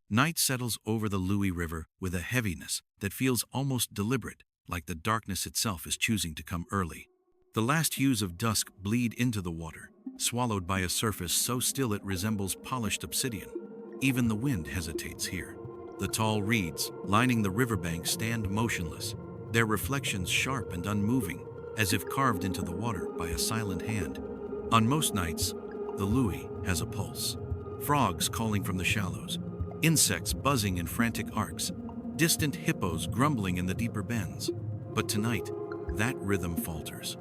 Night settles over the Luwi River with a heaviness that feels almost deliberate, like the darkness itself is choosing to come early. The last hues of dusk bleed into the water, swallowed by a surface so still it resembles polished obsidian. Even the wind hesitates here. The tall reeds lining the riverbank stand motionless, their reflections sharp and unmoving, as if carved into the water by a silent hand. On most nights, the Luwi has a pulse. Frogs calling from the shallows, insects buzzing in frantic arcs, distant hippos grumbling in the deeper bends. But tonight, that rhythm falters.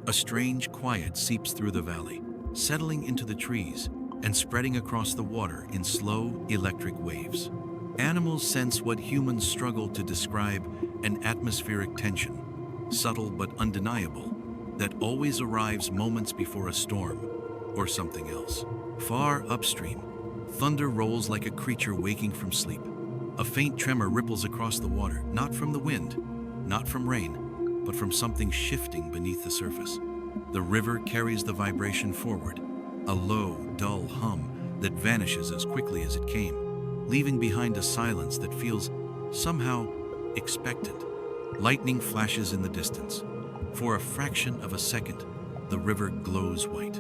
A strange quiet seeps through the valley, settling into the trees and spreading across the water in slow, electric waves. Animals sense what humans struggle to describe: an atmospheric tension, subtle but undeniable, that always arrives moments before a storm or something else. Far upstream, thunder rolls like a creature waking from sleep. A faint tremor ripples across the water, not from the wind, not from rain, but from something shifting beneath the surface. The river carries the vibration forward, a low, dull hum that vanishes as quickly as it came, leaving behind a silence that feels somehow expectant. Lightning flashes in the distance. For a fraction of a second, the river glows white.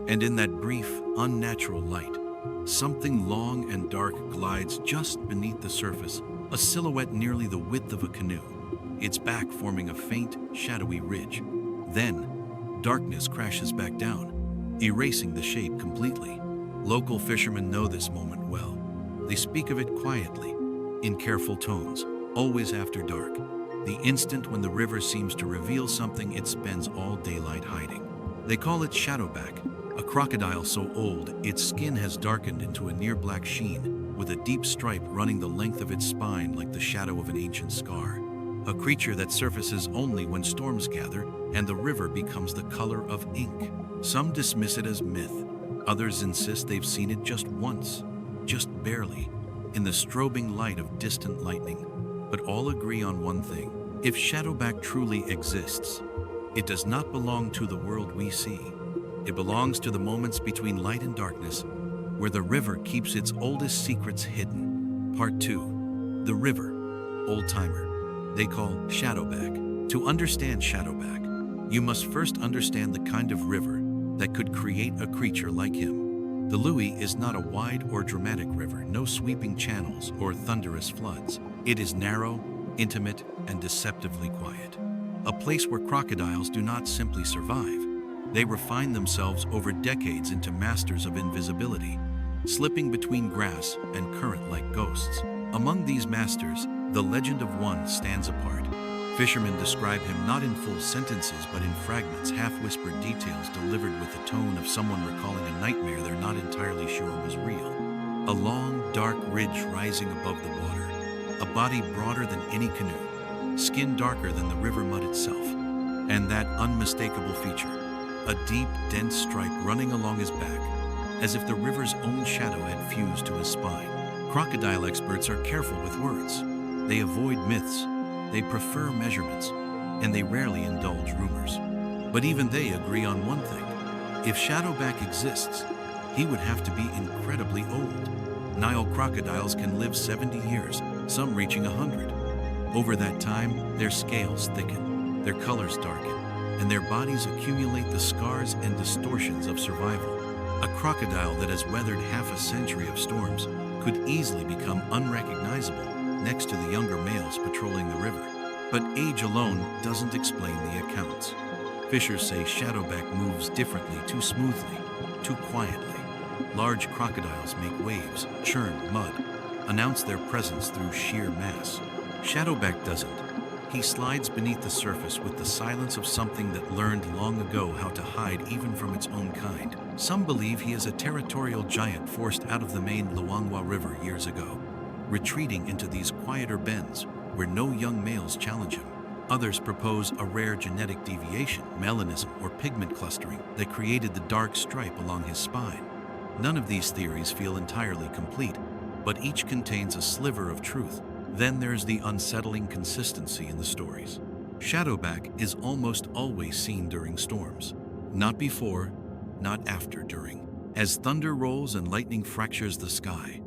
And in that brief, unnatural light, something long and dark glides just beneath the surface, a silhouette nearly the width of a canoe, its back forming a faint, shadowy ridge. Then, darkness crashes back down, erasing the shape completely. Local fishermen know this moment well. They speak of it quietly, in careful tones, always after dark. The instant when the river seems to reveal something it spends all daylight hiding. They call it Shadowback, a crocodile so old its skin has darkened into a near-black sheen, with a deep stripe running the length of its spine like the shadow of an ancient scar. A creature that surfaces only when storms gather and the river becomes the color of ink. Some dismiss it as myth. Others insist they've seen it just once, just barely, in the strobing light of distant lightning. But all agree on one thing: if Shadowback truly exists, it does not belong to the world we see. It belongs to the moments between light and darkness, where the river keeps its oldest secrets hidden. Part 2. The river. Old-timer. They call Shadowback. To understand Shadowback, you must first understand the kind of river that could create a creature like him. The Luwi is not a wide or dramatic river, no sweeping channels or thunderous floods. It is narrow, intimate, and deceptively quiet. A place where crocodiles do not simply survive. They refine themselves over decades into masters of invisibility, slipping between grass and current like ghosts. Among these masters, the legend of one stands apart. Fishermen describe him not in full sentences but in fragments, half-whispered details delivered with the tone of someone recalling a nightmare they're not entirely sure was real. A long, dark ridge rising above the water, a body broader than any canoe, skin darker than the river mud itself, and that unmistakable feature, a deep, dense stripe running along his back, as if the river's own shadow had fused to his spine. Crocodile experts are careful with words. They avoid myths, they prefer measurements, and they rarely indulge rumors. But even they agree on one thing: if Shadowback exists, he would have to be incredibly old. Nile crocodiles can live 70 years, some reaching 100. Over that time, their scales thicken, their colors darken, and their bodies accumulate the scars and distortions of survival. A crocodile that has weathered half a century of storms could easily become unrecognizable next to the younger males patrolling the river. But age alone doesn't explain the accounts. Fishers say Shadowback moves differently, too smoothly, too quietly. Large crocodiles make waves, churn mud, announce their presence through sheer mass. Shadowback doesn't. He slides beneath the surface with the silence of something that learned long ago how to hide even from its own kind. Some believe he is a territorial giant forced out of the main Luangwa River years ago, retreating into these quieter bends where no young males challenge him. Others propose a rare genetic deviation, melanism or pigment clustering, that created the dark stripe along his spine. None of these theories feel entirely complete, but each contains a sliver of truth. Then there's the unsettling consistency in the stories. Shadowback is almost always seen during storms. Not before, not after during. As thunder rolls and lightning fractures the sky,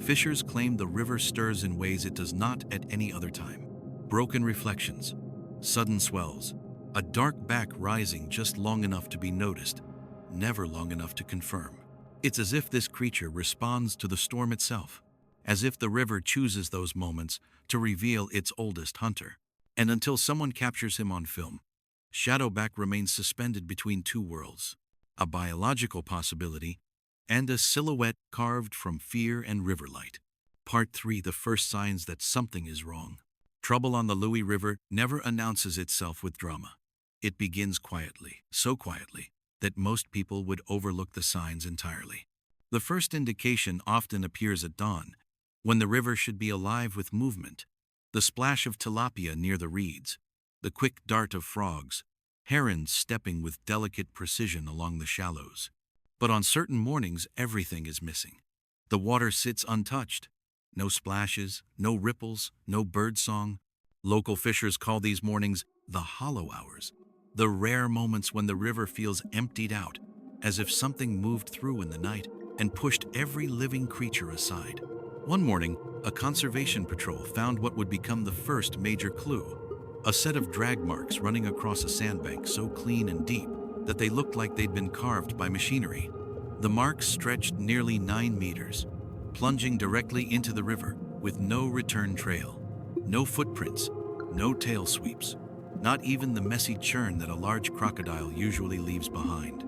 Fishers claim the river stirs in ways it does not at any other time. Broken reflections, sudden swells, a dark back rising just long enough to be noticed, never long enough to confirm. It's as if this creature responds to the storm itself, as if the river chooses those moments to reveal its oldest hunter. And until someone captures him on film, Shadowback remains suspended between two worlds, a biological possibility and a silhouette carved from fear and river light. Part 3: The first signs that something is wrong. Trouble on the Luwi River never announces itself with drama. It begins quietly, so quietly that most people would overlook the signs entirely. The first indication often appears at dawn, when the river should be alive with movement. The splash of tilapia near the reeds, the quick dart of frogs, herons stepping with delicate precision along the shallows. But on certain mornings, everything is missing. The water sits untouched. No splashes, no ripples, no birdsong. Local fishers call these mornings the hollow hours, the rare moments when the river feels emptied out, as if something moved through in the night and pushed every living creature aside. One morning, a conservation patrol found what would become the first major clue: a set of drag marks running across a sandbank so clean and deep that they looked like they'd been carved by machinery. The marks stretched nearly 9 meters, plunging directly into the river with no return trail. No footprints, no tail sweeps, not even the messy churn that a large crocodile usually leaves behind.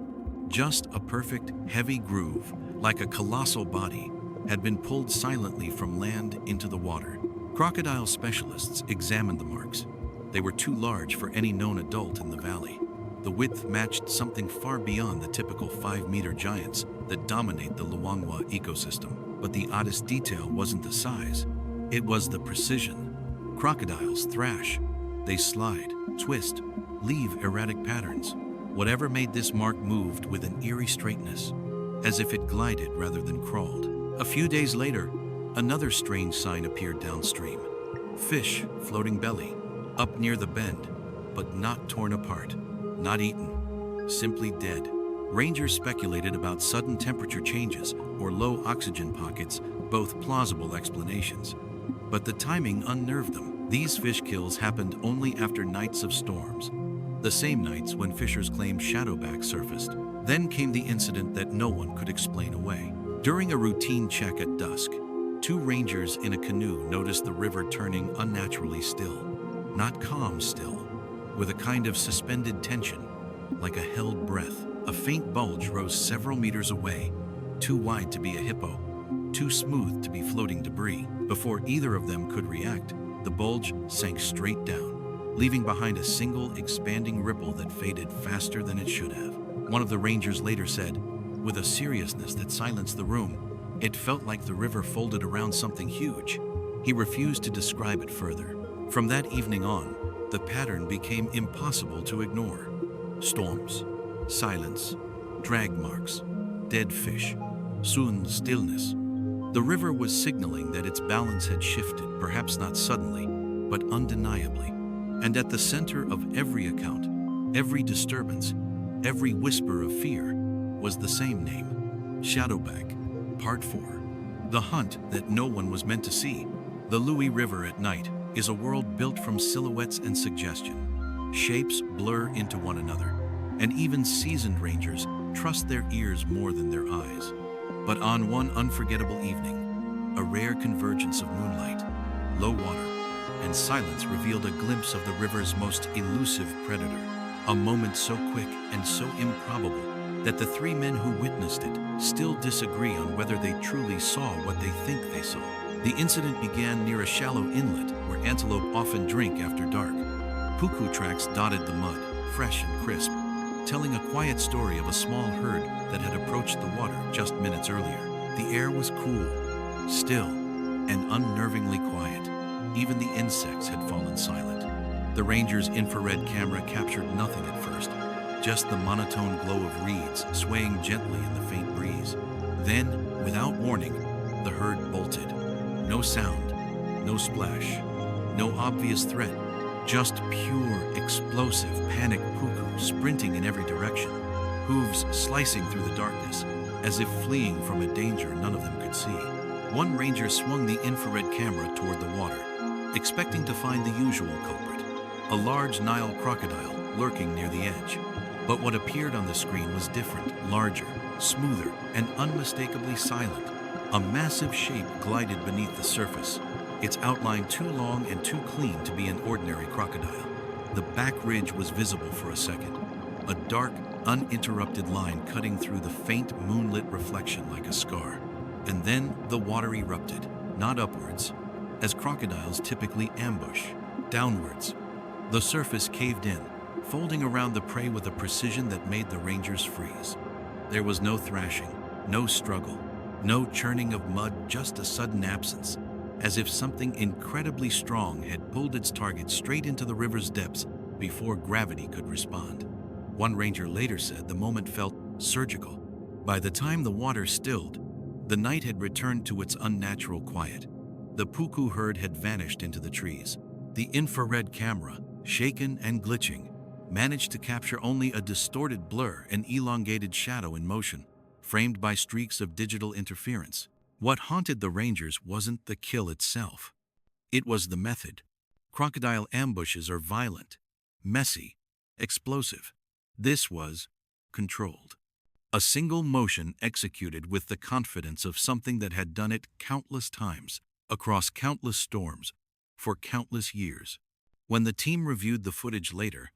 Just a perfect, heavy groove, like a colossal body, had been pulled silently from land into the water. Crocodile specialists examined the marks. They were too large for any known adult in the valley. The width matched something far beyond the typical 5-meter giants that dominate the Luangwa ecosystem. But the oddest detail wasn't the size, it was the precision. Crocodiles thrash. They slide, twist, leave erratic patterns. Whatever made this mark moved with an eerie straightness, as if it glided rather than crawled. A few days later, another strange sign appeared downstream. Fish floating belly, up near the bend, but not torn apart, not eaten, simply dead. Rangers speculated about sudden temperature changes or low oxygen pockets, both plausible explanations. But the timing unnerved them. These fish kills happened only after nights of storms, the same nights when fishers claimed Shadowback surfaced. Then came the incident that no one could explain away. During a routine check at dusk, 2 rangers in a canoe noticed the river turning unnaturally still. Not calm still, with a kind of suspended tension, like a held breath. A faint bulge rose several meters away, too wide to be a hippo, too smooth to be floating debris. Before either of them could react, the bulge sank straight down, leaving behind a single expanding ripple that faded faster than it should have. One of the rangers later said, with a seriousness that silenced the room, it felt like the river folded around something huge. He refused to describe it further. From that evening on, the pattern became impossible to ignore. Storms, silence, drag marks, dead fish, soon stillness. The river was signaling that its balance had shifted, perhaps not suddenly, but undeniably. And at the center of every account, every disturbance, every whisper of fear, was the same name: Shadowback. Part 4. The hunt that no one was meant to see. The Luwi River at night is a world built from silhouettes and suggestion. Shapes blur into one another, and even seasoned rangers trust their ears more than their eyes. But on one unforgettable evening, a rare convergence of moonlight, low water, and silence revealed a glimpse of the river's most elusive predator. A moment so quick and so improbable that the 3 men who witnessed it still disagree on whether they truly saw what they think they saw. The incident began near a shallow inlet where antelope often drink after dark. Puku tracks dotted the mud, fresh and crisp, telling a quiet story of a small herd that had approached the water just minutes earlier. The air was cool, still, and unnervingly quiet. Even the insects had fallen silent. The ranger's infrared camera captured nothing at first, just the monotone glow of reeds swaying gently in the faint breeze. Then, without warning, the herd bolted. No sound, no splash, no obvious threat, just pure, explosive, panic puku sprinting in every direction, hooves slicing through the darkness, as if fleeing from a danger none of them could see. One ranger swung the infrared camera toward the water, expecting to find the usual culprit, a large Nile crocodile lurking near the edge. But what appeared on the screen was different, larger, smoother, and unmistakably silent. A massive shape glided beneath the surface, its outline too long and too clean to be an ordinary crocodile. The back ridge was visible for a second, a dark, uninterrupted line cutting through the faint moonlit reflection like a scar. And then the water erupted, not upwards, as crocodiles typically ambush, downwards. The surface caved in, folding around the prey with a precision that made the rangers freeze. There was no thrashing, no struggle, no churning of mud, just a sudden absence, as if something incredibly strong had pulled its target straight into the river's depths before gravity could respond. One ranger later said the moment felt surgical. By the time the water stilled, the night had returned to its unnatural quiet. The puku herd had vanished into the trees. The infrared camera, shaken and glitching, managed to capture only a distorted blur, an elongated shadow in motion, framed by streaks of digital interference. What haunted the rangers wasn't the kill itself. It was the method. Crocodile ambushes are violent, messy, explosive. This was controlled. A single motion executed with the confidence of something that had done it countless times, across countless storms, for countless years. When the team reviewed the footage later,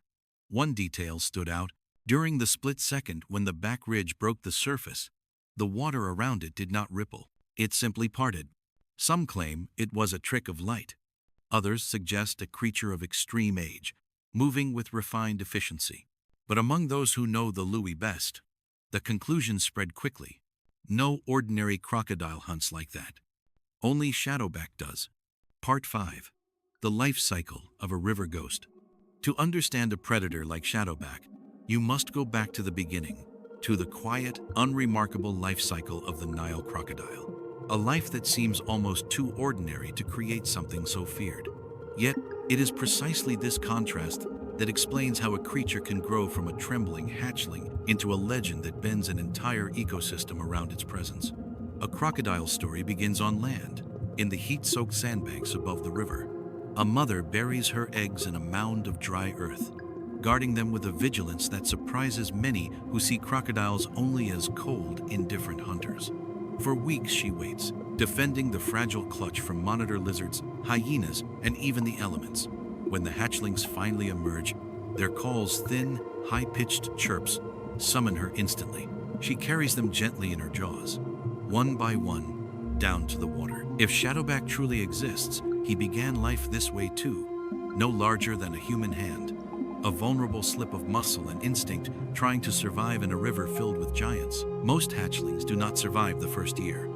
one detail stood out. During the split second when the back ridge broke the surface, the water around it did not ripple. It simply parted. Some claim it was a trick of light. Others suggest a creature of extreme age, moving with refined efficiency. But among those who know the Luwi best, the conclusion spread quickly. No ordinary crocodile hunts like that. Only Shadowback does. Part 5. The life cycle of a river ghost. To understand a predator like Shadowback, you must go back to the beginning, to the quiet, unremarkable life cycle of the Nile crocodile. A life that seems almost too ordinary to create something so feared. Yet, it is precisely this contrast that explains how a creature can grow from a trembling hatchling into a legend that bends an entire ecosystem around its presence. A crocodile story begins on land, in the heat-soaked sandbanks above the river. A mother buries her eggs in a mound of dry earth, guarding them with a vigilance that surprises many who see crocodiles only as cold, indifferent hunters. For weeks she waits, defending the fragile clutch from monitor lizards, hyenas, and even the elements. When the hatchlings finally emerge, their calls, thin, high-pitched chirps, summon her instantly. She carries them gently in her jaws, one by one, down to the water. If Shadowback truly exists, he began life this way too, no larger than a human hand, a vulnerable slip of muscle and instinct trying to survive in a river filled with giants. Most hatchlings do not survive the first year.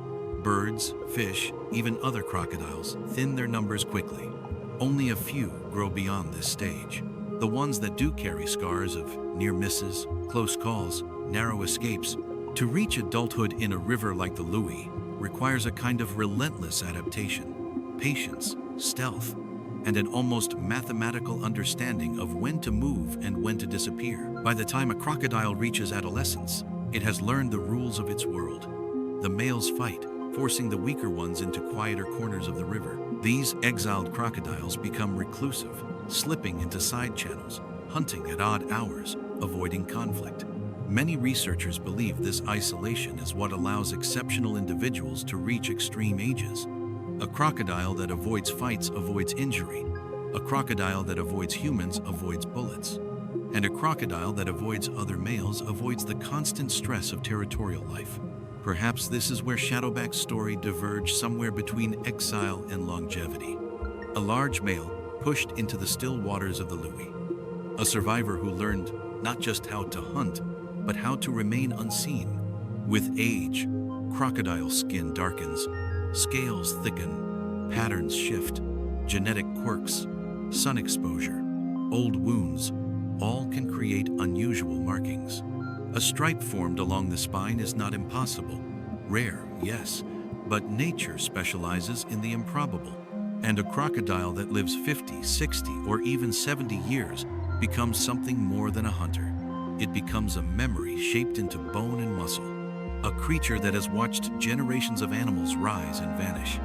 Birds, fish, even other crocodiles thin their numbers quickly. Only a few grow beyond this stage. The ones that do carry scars of near misses, close calls, narrow escapes. To reach adulthood in a river like the Luwi requires a kind of relentless adaptation, patience, stealth, and an almost mathematical understanding of when to move and when to disappear. By the time a crocodile reaches adolescence, it has learned the rules of its world. The males fight, forcing the weaker ones into quieter corners of the river. These exiled crocodiles become reclusive, slipping into side channels, hunting at odd hours, avoiding conflict. Many researchers believe this isolation is what allows exceptional individuals to reach extreme ages. A crocodile that avoids fights avoids injury. A crocodile that avoids humans avoids bullets. And a crocodile that avoids other males avoids the constant stress of territorial life. Perhaps this is where Shadowback's story diverged, somewhere between exile and longevity. A large male pushed into the still waters of the Luwi. A survivor who learned not just how to hunt, but how to remain unseen. With age, crocodile skin darkens, scales thicken, patterns shift, genetic quirks, sun exposure, old wounds, all can create unusual markings. A stripe formed along the spine is not impossible. Rare, yes, but nature specializes in the improbable. And a crocodile that lives 50, 60, or even 70 years becomes something more than a hunter. It becomes a memory shaped into bone and muscle. a creature that has watched generations of animals rise and vanish,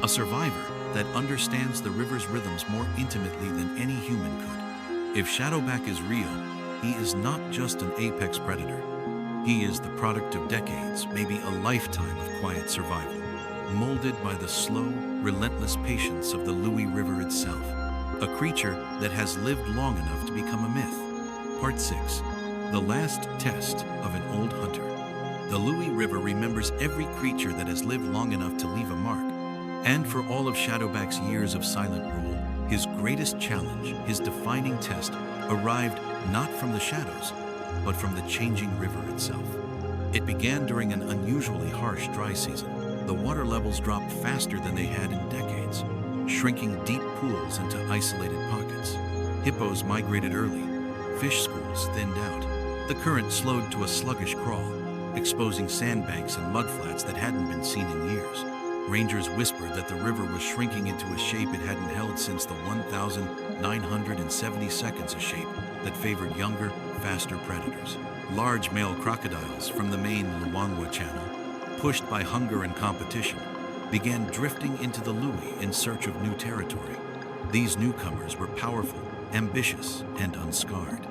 a survivor that understands the river's rhythms more intimately than any human could. If Shadowback is real, he is not just an apex predator. He is the product of decades, maybe a lifetime of quiet survival, molded by the slow, relentless patience of the Luwi River itself. A creature that has lived long enough to become a myth. Part 6. The Last Test of an Old Hunter. The Luwi River remembers every creature that has lived long enough to leave a mark. And for all of Shadowback's years of silent rule, his greatest challenge, his defining test, arrived not from the shadows, but from the changing river itself. It began during an unusually harsh dry season. The water levels dropped faster than they had in decades, shrinking deep pools into isolated pockets. Hippos migrated early, fish schools thinned out. The current slowed to a sluggish crawl, exposing sandbanks and mudflats that hadn't been seen in years. Rangers whispered that the river was shrinking into a shape it hadn't held since the 1,970 seconds, a shape that favored younger, faster predators. Large male crocodiles from the main Luangwa Channel, pushed by hunger and competition, began drifting into the Luwi in search of new territory. These newcomers were powerful, ambitious, and unscarred.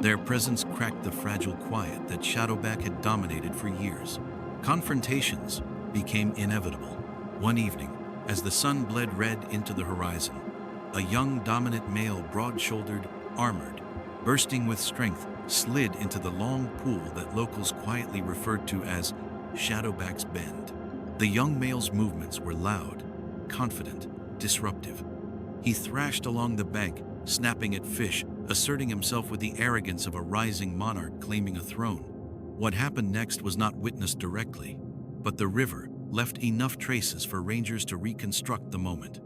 Their presence cracked the fragile quiet that Shadowback had dominated for years. Confrontations became inevitable. One evening, as the sun bled red into the horizon, a young dominant male, broad-shouldered, armored, bursting with strength, slid into the long pool that locals quietly referred to as Shadowback's Bend. The young male's movements were loud, confident, disruptive. He thrashed along the bank, snapping at fish, asserting himself with the arrogance of a rising monarch claiming a throne. What happened next was not witnessed directly, but the river left enough traces for rangers to reconstruct the moment.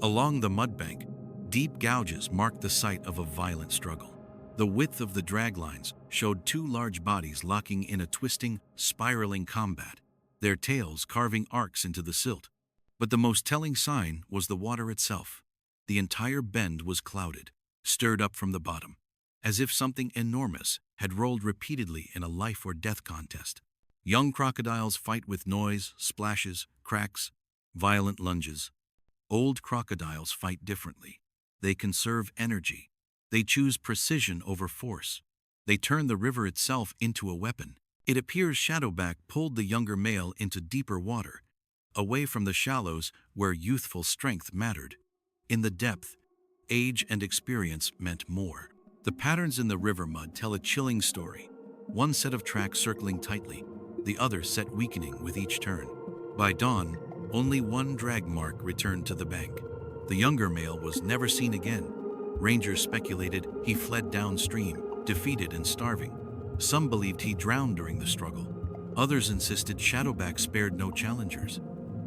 Along the mudbank, deep gouges marked the site of a violent struggle. The width of the drag lines showed two large bodies locking in a twisting, spiraling combat, their tails carving arcs into the silt. But the most telling sign was the water itself. The entire bend was clouded, stirred up from the bottom, as if something enormous had rolled repeatedly in a life or death contest. Young crocodiles fight with noise, splashes, cracks, violent lunges. Old crocodiles fight differently. They conserve energy. They choose precision over force. They turn the river itself into a weapon. It appears Shadowback pulled the younger male into deeper water, away from the shallows where youthful strength mattered. In the depth, age and experience meant more. The patterns in the river mud tell a chilling story. One set of tracks circling tightly, the other set weakening with each turn. By dawn, only one drag mark returned to the bank. The younger male was never seen again. Rangers speculated he fled downstream, defeated and starving. Some believed he drowned during the struggle. Others insisted Shadowback spared no challengers.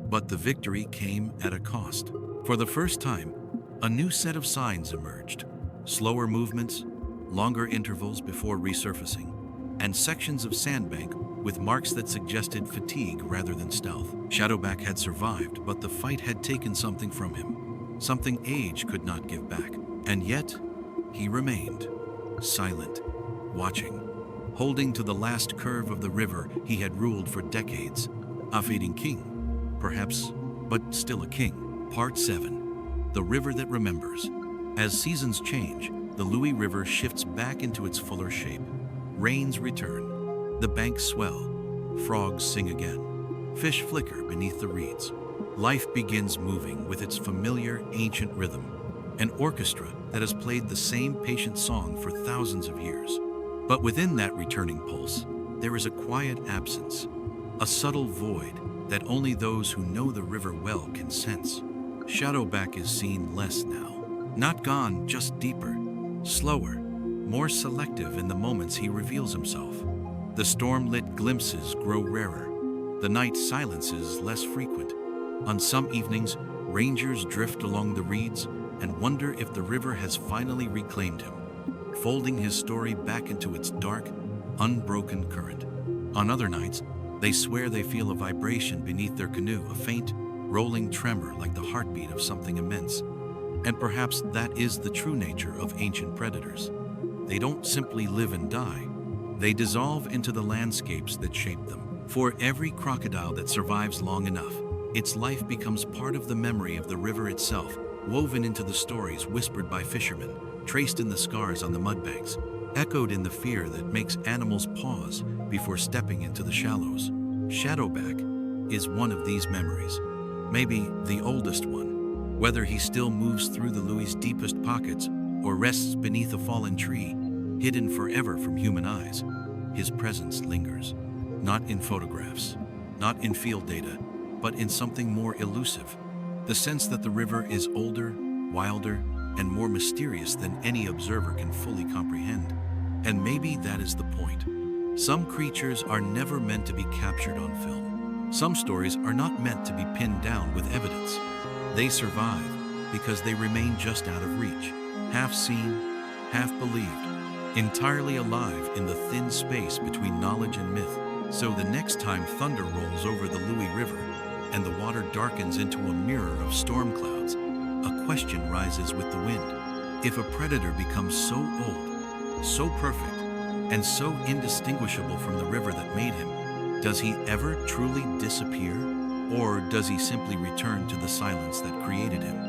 But the victory came at a cost. For the first time, a new set of signs emerged. Slower movements, longer intervals before resurfacing, and sections of sandbank with marks that suggested fatigue rather than stealth. Shadowback had survived, but the fight had taken something from him, something age could not give back. And yet, he remained, silent, watching, holding to the last curve of the river he had ruled for decades. A fading king, perhaps, but still a king. Part 7. The River That Remembers. As seasons change, the Luwi River shifts back into its fuller shape. Rains return. The banks swell. Frogs sing again. Fish flicker beneath the reeds. Life begins moving with its familiar, ancient rhythm. An orchestra that has played the same patient song for thousands of years. But within that returning pulse, there is a quiet absence, a subtle void that only those who know the river well can sense. Shadowback is seen less now. Not gone, just deeper, slower, more selective in the moments he reveals himself. The storm-lit glimpses grow rarer. The night silences less frequent. On some evenings, rangers drift along the reeds and wonder if the river has finally reclaimed him, folding his story back into its dark, unbroken current. On other nights, they swear they feel a vibration beneath their canoe, a faint, rolling tremor like the heartbeat of something immense. And perhaps that is the true nature of ancient predators. They don't simply live and die. They dissolve into the landscapes that shape them. For every crocodile that survives long enough, its life becomes part of the memory of the river itself, woven into the stories whispered by fishermen, traced in the scars on the mudbanks, echoed in the fear that makes animals pause before stepping into the shallows. Shadowback is one of these memories, maybe the oldest one. Whether he still moves through the Luwi's deepest pockets or rests beneath a fallen tree, hidden forever from human eyes, his presence lingers. Not in photographs, not in field data, but in something more elusive. The sense that the river is older, wilder, and more mysterious than any observer can fully comprehend. And maybe that is the point. Some creatures are never meant to be captured on film. Some stories are not meant to be pinned down with evidence. They survive because they remain just out of reach, half seen, half believed, entirely alive in the thin space between knowledge and myth. So the next time thunder rolls over the Luwi River and the water darkens into a mirror of storm clouds, a question rises with the wind. If a predator becomes so old, so perfect, and so indistinguishable from the river that made him, does he ever truly disappear? Or does he simply return to the silence that created him?